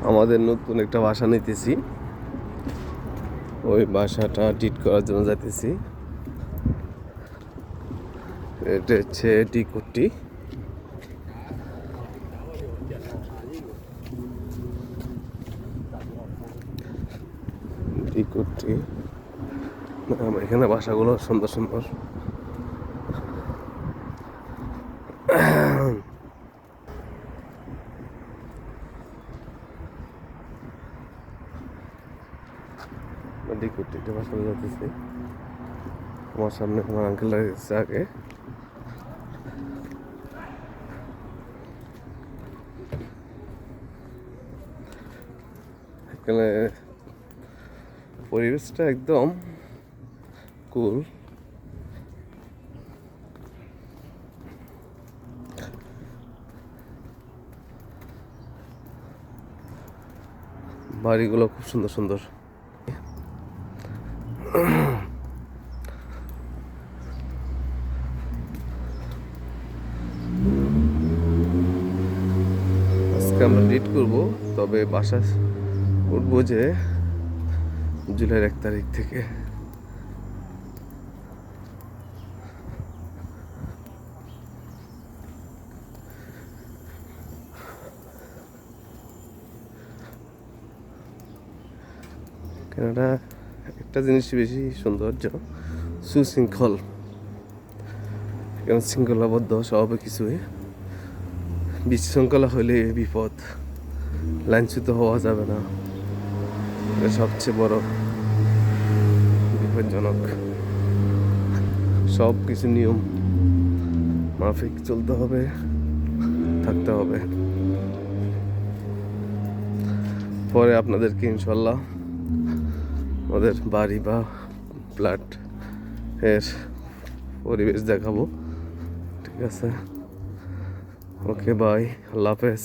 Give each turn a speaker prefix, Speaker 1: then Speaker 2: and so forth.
Speaker 1: আমাদের নতুন একটা বাসা নিতেছি, ওই বাসাটা ট্রিট করার জন্য যাইতেছি। এটা হচ্ছে ডিকুটি। ডিকুটি এখানে বাসাগুলো সুন্দর সুন্দর। ডিকুটিতে বাসাতে যাইতেছি। আমার সামনে আমার আঙ্কেল লাগছে আগে। এখানে পরিবেশটা একদম কুল। বাড়িগুলো খুব সুন্দর সুন্দর। আজকে আমরা ডেট করবো, তবে বাসা উঠবো যে জুলাইয়ের 1 তারিখ থেকে। কেননা একটা জিনিস বেশি সৌন্দর্য, সুশৃঙ্খল। এখানে শৃঙ্খলাবদ্ধ সব কিছুই। বিশৃঙ্খলা হলে বিপদ, লাইনচ্যুত হওয়া যাবে না, এটা সবচেয়ে বড় বিপজ্জনক। সব কিছু নিয়ম মাফিক চলতে হবে, থাকতে হবে। পরে আপনাদেরকে ইনশাল্লাহ আমাদের বাড়ি বা ফ্ল্যাট এর পরিবেশ দেখাবো। ঠিক আছে, ওকে, বাই, আল্লাহ হাফেজ।